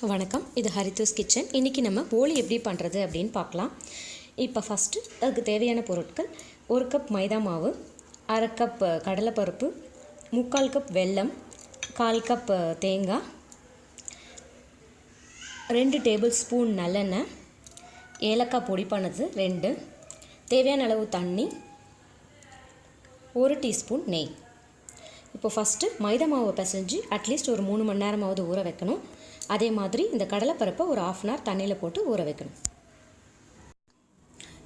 வணக்கம், இது ஹரிதூஸ் கிச்சன். இன்றைக்கி நம்ம போலி எப்படி பண்ணுறது அப்படின்னு பார்க்கலாம். இப்போ ஃபஸ்ட்டு அதுக்கு தேவையான பொருட்கள்: 1 கப் மைதா மாவு, 1/2 கப் கடலைப்பருப்பு, 3/4 கப் வெல்லம், 1/4 கப் தேங்காய், 2 டேபிள் ஸ்பூன் நல்லெண்ணெய், ஏலக்காய் பொடி பண்ணது 2, தேவையான அளவு தண்ணி, 1 டீஸ்பூன் நெய். இப்போ ஃபஸ்ட்டு மைதா மாவை பிசைஞ்சு அட்லீஸ்ட் ஒரு 3 மணி நேரமாவது ஊற வைக்கணும். அதே மாதிரி இந்த கடலைப்பருப்பை ஒரு 1/2 அன் ஹவர் தண்ணியில் போட்டு ஊற வைக்கணும்.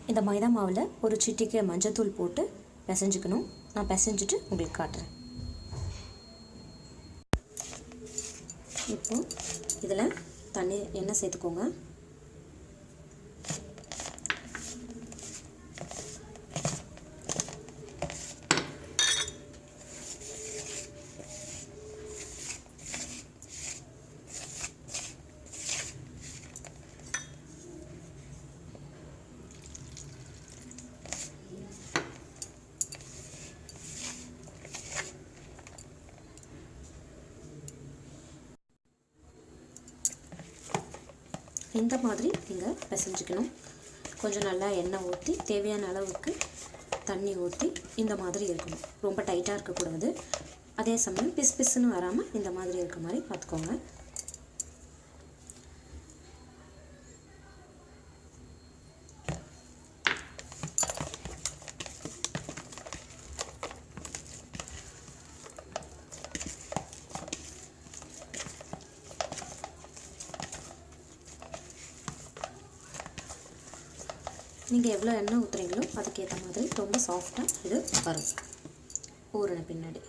இந்த மைதா மாவில் ஒரு சிட்டிகை மஞ்சத்தூள் போட்டு பிசைஞ்சுக்கணும். நான் பிசைஞ்சிட்டு உங்களுக்கு காட்டுறேன். இப்போ இதில் எண்ணெய் சேர்த்துக்கோங்க. இந்த மாதிரி நீங்கள் பிசைஞ்சிக்கணும். கொஞ்சம் நல்லா எண்ணெய் ஊற்றி தேவையான அளவுக்கு தண்ணி ஊற்றி இந்த மாதிரி இருக்கணும். ரொம்ப டைட்டாக இருக்கக்கூடாது. அதே சமயம் பிசுன்னு வராமல் இந்த மாதிரி இருக்க மாதிரி பார்த்துக்கோங்க. நீங்கள் எவ்வளோ எண்ணெய் ஊற்றுறீங்களோ அதுக்கேற்ற மாதிரி ரொம்ப சாஃப்டாக இது வரும் ஊறின பின்னாடி.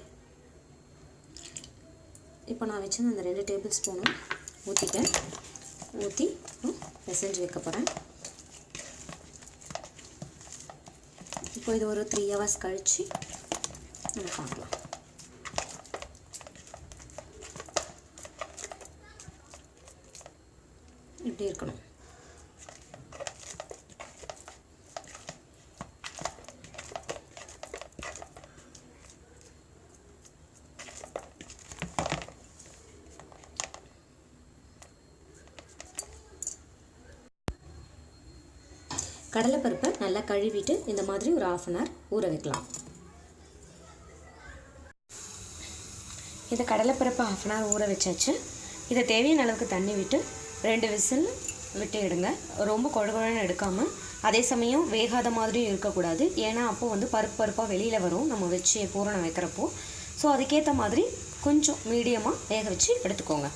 இப்போ நான் வச்சு அந்த 2 டேபிள் ஸ்பூனும் ஊற்றி பிசைஞ்சு வைக்க போகிறேன். இப்போ இது ஒரு 3 ஹவர்ஸ் கழித்து நம்ம பார்க்கலாம். இப்படி இருக்கணும். கடலைப்பருப்பை நல்லா கழுவிட்டு இந்த மாதிரி ஒரு 1/2 அன் ஹவர் ஊற வைக்கலாம். இந்த கடலைப்பருப்பை 1/2 அன் ஹவர் ஊற வச்சாச்சு. இதை தேவையான அளவுக்கு தண்ணி விட்டு 2 விசில் விட்டு எடுங்க. ரொம்ப குழகுழன்னு எடுக்காமல், அதே சமயம் வேகாத மாதிரியும் இருக்கக்கூடாது. ஏன்னா அப்போது பருப்பாக வெளியில் வரும் நம்ம வச்சு பூரணம் வைக்கிறப்போ. ஸோ அதுக்கேற்ற மாதிரி கொஞ்சம் மீடியமாக வேக வச்சு எடுத்துக்கோங்க.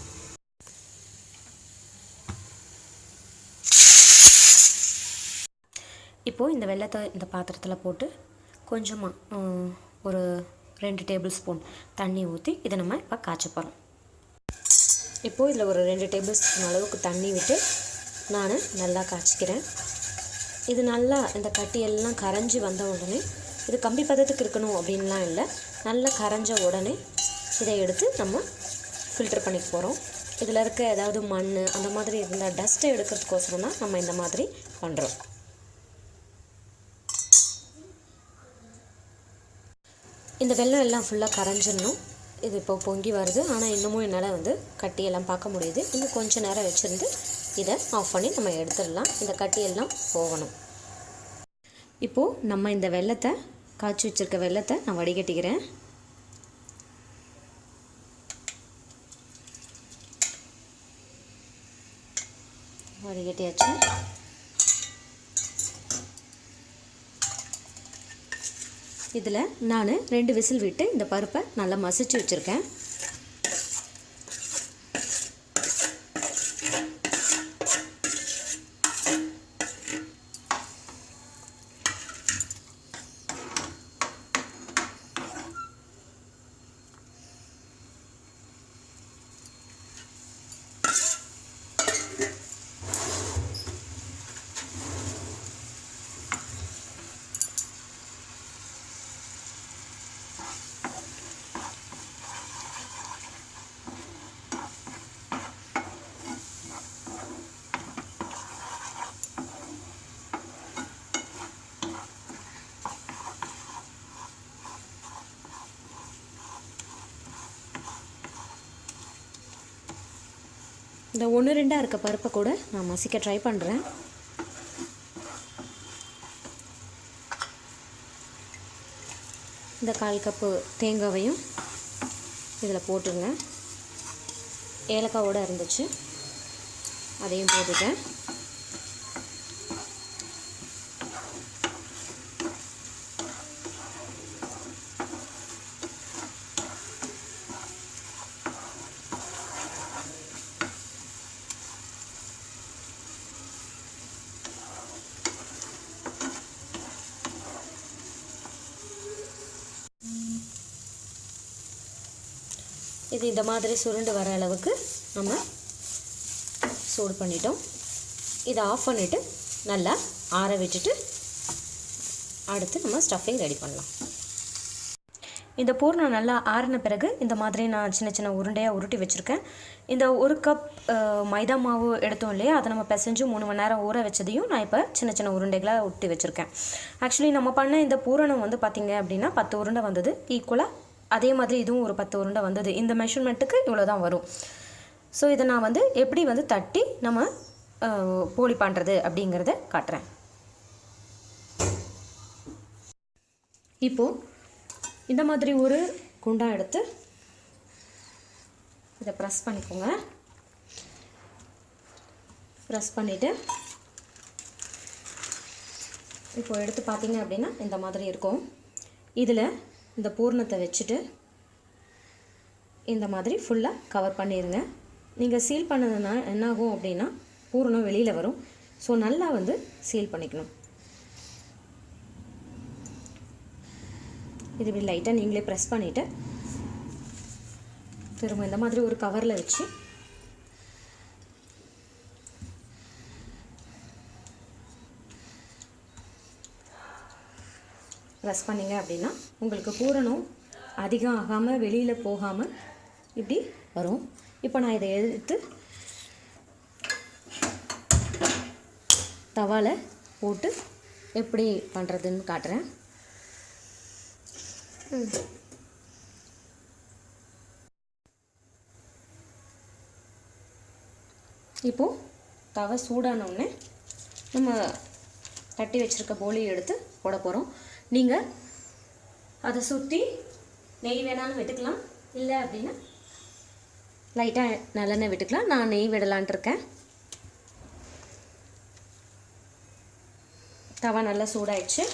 இப்போது இந்த வெல்லத்தை இந்த பாத்திரத்தில் போட்டு கொஞ்சமாக ஒரு 2 டேபிள் ஸ்பூன் தண்ணி ஊற்றி இதை நம்ம இப்போ காய்ச்ச போகிறோம். இப்போது இதில் ஒரு 2 டேபிள் ஸ்பூன் அளவுக்கு தண்ணி விட்டு நான் நல்லா காய்ச்சிக்கிறேன். இது நல்லா இந்த கட்டியெல்லாம் கரைஞ்சி வந்த உடனே, இது கம்பி பதத்துக்கு இருக்கணும் அப்படின்லாம் இல்லை, நல்லா கரைஞ்ச உடனே இதை எடுத்து நம்ம ஃபில்டர் பண்ணிக்க போகிறோம். இதில் இருக்க ஏதாவது மண் அந்த மாதிரி இருந்தால் டஸ்ட்டை எடுக்கிறதுக்கோசரம் தான் நம்ம இந்த மாதிரி பண்ணுறோம். இந்த வெல்லம் எல்லாம் ஃபுல்லாக கரைஞ்சிடணும். இது இப்போ பொங்கி வருது. ஆனால் இன்னமும் என்னால் கட்டியெல்லாம் பார்க்க முடியுது. இன்னும் கொஞ்சம் நேரம் வச்சுருந்து இதை ஆஃப் பண்ணி நம்ம எடுத்துடலாம். இந்த கட்டியெல்லாம் போகணும். இப்போது நம்ம இந்த வெல்லத்தை காய்ச்சி வச்சுருக்க வெல்லத்தை நான் வடிகட்டிக்கிறேன். வடிகட்டியாச்சு. இதில் நான் 2 விசில் விட்டு இந்த பருப்பை நல்லா மசிச்சு வச்சுருக்கேன். இந்த 1-2 இருக்க பருப்பை கூட நான் மசிக்க ட்ரை பண்ணுறேன். இந்த 1/4 கப்பு தேங்காவையும் இதில் போட்டுருங்க. ஏலக்காவோடு இருந்துச்சு, அதையும் போட்டுட்டேன். இது இந்த மாதிரி சுருண்டு வர அளவுக்கு நம்ம சூடு பண்ணிட்டோம். இதை ஆஃப் பண்ணிவிட்டு நல்லா ஆற விட்டுட்டு அடுத்து நம்ம ஸ்டஃபிங் ரெடி பண்ணலாம். இந்த பூர்ணம் நல்லா ஆறின பிறகு இந்த மாதிரி நான் சின்ன சின்ன உருண்டையாக உருட்டி வச்சுருக்கேன். இந்த 1 கப் மைதா மாவு எடுத்தோம் இல்லையா, அதை நம்ம பிசைஞ்சு 3 மணி நேரம் ஊற வச்சதையும் நான் இப்போ சின்ன சின்ன உருண்டைகளாக உருட்டி வச்சுருக்கேன். ஆக்சுவலி நம்ம பண்ண இந்த பூரணம் வந்து பார்த்திங்க அப்படின்னா 10 உருண்டை வந்தது ஈக்குவலாக. அதே மாதிரி இதுவும் ஒரு 10 உருண்டை வந்தது. இந்த மெஷர்மெண்ட்டுக்கு இவ்வளோ தான் வரும். ஸோ இதை நான் வந்து எப்படி வந்து தட்டி நம்ம போலி பண்ணுறது அப்படிங்கிறத காட்டுறேன். இப்போது இந்த மாதிரி ஒரு குண்டா எடுத்து இதை ப்ரெஸ் பண்ணிக்கோங்க. ப்ரெஸ் பண்ணிவிட்டு இப்போது எடுத்து பார்த்தீங்க அப்படின்னா இந்த மாதிரி இருக்கும். இதில் இந்த பூர்ணத்தை வச்சுட்டு இந்த மாதிரி ஃபுல்லாக கவர் பண்ணிடுங்க. நீங்கள் சீல் பண்ணதுன்னா என்னாகும் அப்படின்னா பூரணம் வெளியில் வரும். ஸோ நல்லா வந்து சீல் பண்ணிக்கணும். இது இப்படி லைட்டாக நீங்களே ப்ரெஸ் பண்ணிவிட்டு திரும்ப இந்த மாதிரி ஒரு கவரில் வச்சு ப்ரெஸ் பண்ணிங்க அப்படின்னா உங்களுக்கு பூரணம் அதிகம் ஆகாமல் வெளியில் போகாமல் இப்படி வரும். இப்போ நான் இதை எடுத்து தவால போட்டு எப்படி பண்ணுறதுன்னு காட்டுறேன். இப்போது தவை சூடானோடனே நம்ம தட்டி வச்சுருக்க போலியை எடுத்து போட போகிறோம். நீங்கள் அதை சுற்றி நெய் வேணாலும் விட்டுக்கலாம், இல்லை அப்படின்னா லைட்டாக நல்லெண்ணெய் விட்டுக்கலாம். நான் நெய் விடலான்ட்டு இருக்கேன். தவா நல்லா சூடாயிடுச்சு.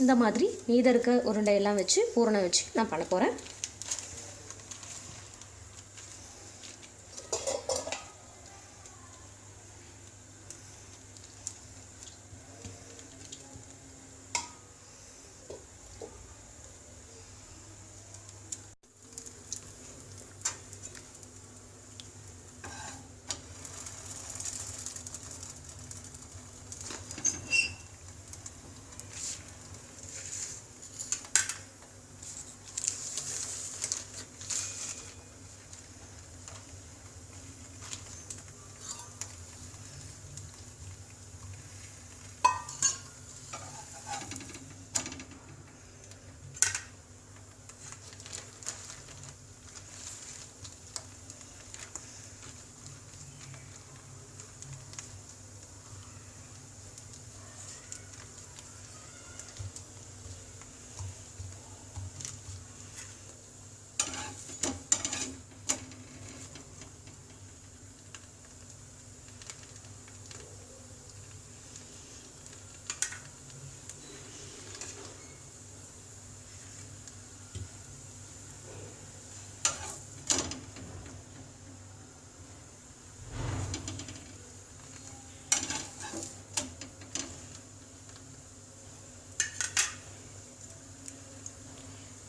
இந்த மாதிரி மீதம் இருக்க உருண்டையெல்லாம் வச்சு பூரணம் வச்சு நான் பண்ண போகிறேன்.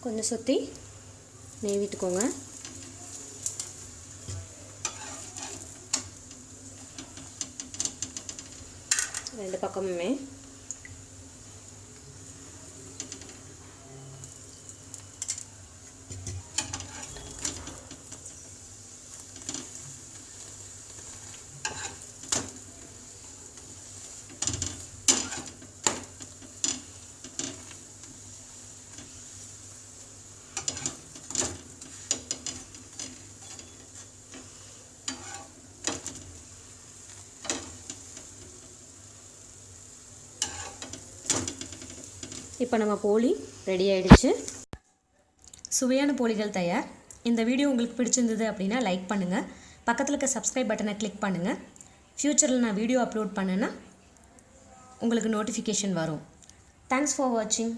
கொஞ்சம் சுற்றி நெய் விட்டுக்கோங்க. ரெண்டு பக்கமுமே இப்போ நம்ம போலி ரெடி ஆகிடுச்சு. சுவையான போலிகள் தயார். இந்த வீடியோ உங்களுக்கு பிடிச்சிருந்தது அப்படின்னா லைக் பண்ணுங்கள். பக்கத்தில் இருக்க சப்ஸ்கிரைப் பட்டனை கிளிக் பண்ணுங்கள். ஃப்யூச்சரில் நான் வீடியோ அப்லோட் பண்ணேன்னா உங்களுக்கு நோட்டிஃபிகேஷன் வரும். தேங்க்ஸ் ஃபார் வாட்சிங்.